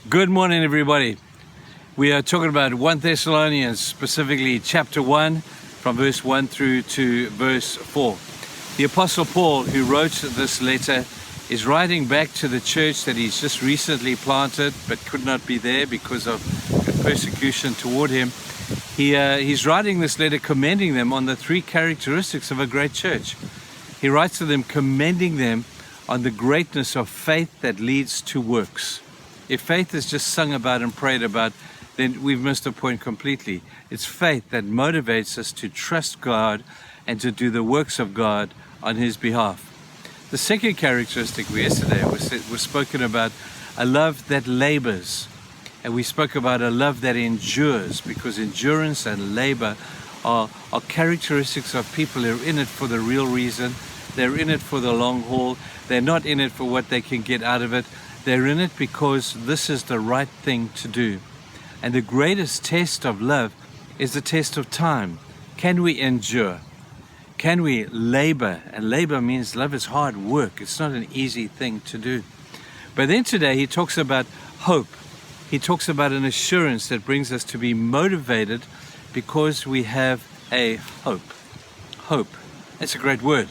Good morning, everybody. We are talking about 1 Thessalonians, specifically chapter 1, from verse 1 through to verse 4. The Apostle Paul, who wrote this letter, is writing back to the church that he's just recently planted but could not be there because of persecution toward him. He's writing this letter commending them on the three characteristics of a great church. He writes to them commending them on the greatness of faith that leads to works. If faith is just sung about and prayed about, then we've missed the point completely. It's faith that motivates us to trust God and to do the works of God on His behalf. The second characteristic yesterday was spoken about a love that labors. And we spoke about a love that endures, because endurance and labor are characteristics of people who are in it for the real reason. They're in it for the long haul. They're not in it for what they can get out of it. They're in it because this is the right thing to do. And the greatest test of love is the test of time. Can we endure? Can we labor? And labor means love is hard work. It's not an easy thing to do. But then today he talks about hope. He talks about an assurance that brings us to be motivated because we have a hope. Hope. That's a great word.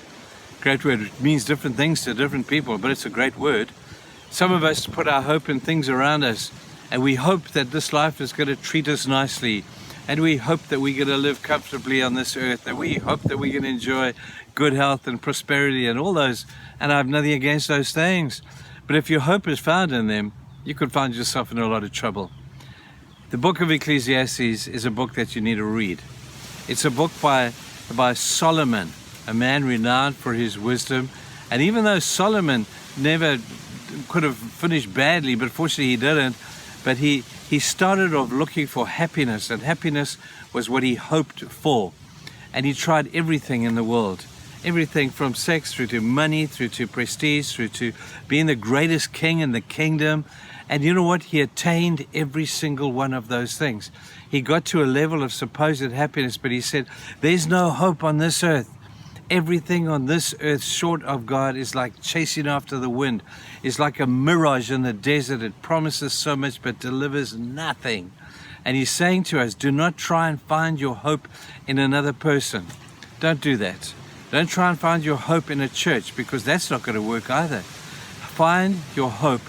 Great word. It means different things to different people, but it's a great word. Some of us put our hope in things around us, and we hope that this life is going to treat us nicely, and we hope that we're going to live comfortably on this earth, and we hope that we're going to enjoy good health and prosperity and all those, and I have nothing against those things. But if your hope is found in them, you could find yourself in a lot of trouble. The book of Ecclesiastes is a book that you need to read. It's a book by Solomon, a man renowned for his wisdom, and even though Solomon never could have finished badly, but fortunately he didn't. But he started off looking for happiness, and happiness was what he hoped for. And he tried everything in the world. Everything from sex through to money, through to prestige, through to being the greatest king in the kingdom. And you know what? He attained every single one of those things. He got to a level of supposed happiness, but he said, there's no hope on this earth. Everything on this earth short of God is like chasing after the wind. It's like a mirage in the desert. It promises so much but delivers nothing. And he's saying to us, do not try and find your hope in another person. Don't do that. Don't try and find your hope in a church, because that's not going to work either. Find your hope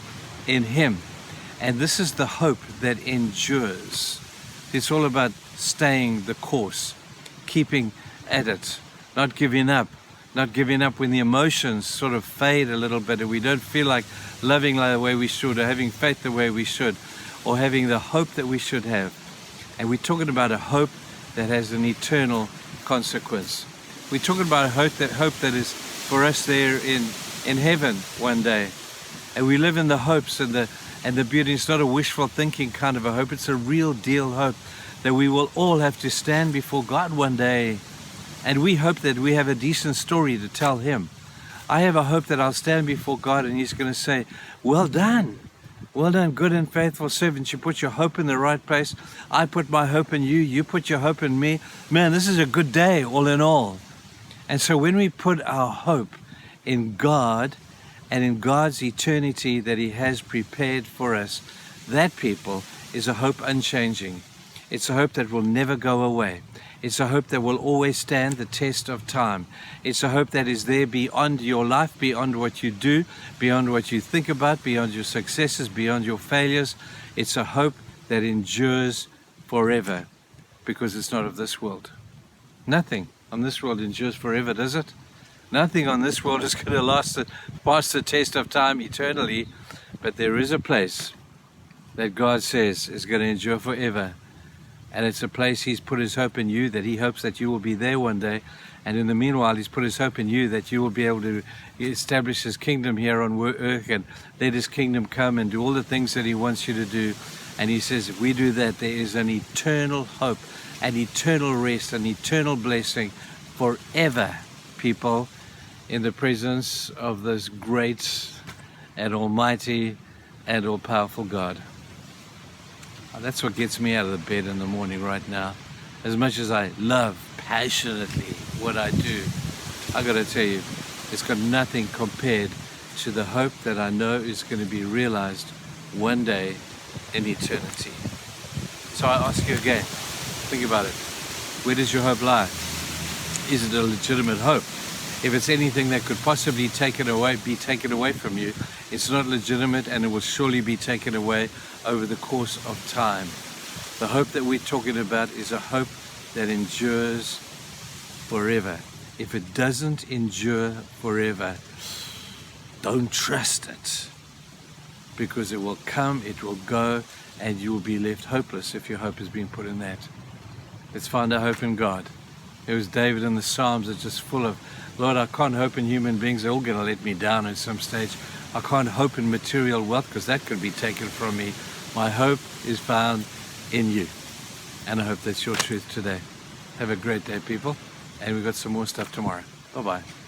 in Him. And this is the hope that endures. It's all about staying the course, keeping at it. Not giving up when the emotions sort of fade a little bit and we don't feel like loving the way we should, or having faith the way we should, or having the hope that we should have. And we're talking about a hope that has an eternal consequence. We're talking about a hope that is for us there in heaven one day. And we live in the hopes and the beauty. It's not a wishful thinking kind of a hope. It's a real deal hope that we will all have to stand before God one day. And we hope that we have a decent story to tell Him. I have a hope that I'll stand before God and He's going to say, well done, good and faithful servant. You put your hope in the right place. I put my hope in you. You put your hope in me. Man, this is a good day all in all. And so when we put our hope in God and in God's eternity that He has prepared for us, that, people, is a hope unchanging. It's a hope that will never go away. It's a hope that will always stand the test of time. It's a hope that is there beyond your life, beyond what you do, beyond what you think about, beyond your successes, beyond your failures. It's a hope that endures forever, because it's not of this world. Nothing on this world endures forever, does it? Nothing on this world is going to last past the test of time eternally. But there is a place that God says is going to endure forever. And it's a place He's put His hope in you, that He hopes that you will be there one day. And in the meanwhile, He's put His hope in you that you will be able to establish His kingdom here on earth and let His kingdom come and do all the things that He wants you to do. And He says, if we do that, there is an eternal hope, an eternal rest, an eternal blessing forever, people, in the presence of this great and almighty and all-powerful God. That's what gets me out of the bed in the morning right now. As much as I love passionately what I do, I got to tell you, it's got nothing compared to the hope that I know is going to be realized one day in eternity. So I ask you again, think about it. Where does your hope lie? Is it a legitimate hope? If it's anything that could possibly be taken away from you, it's not legitimate, and it will surely be taken away over the course of time. The hope that we're talking about is a hope that endures forever. If it doesn't endure forever, don't trust it, because it will come, it will go, and you will be left hopeless if your hope has been put in that. Let's find our hope in God. It was David in the Psalms that's just full of, Lord, I can't hope in human beings. They're all going to let me down at some stage. I can't hope in material wealth because that could be taken from me. My hope is found in you. And I hope that's your truth today. Have a great day, people. And we've got some more stuff tomorrow. Bye-bye.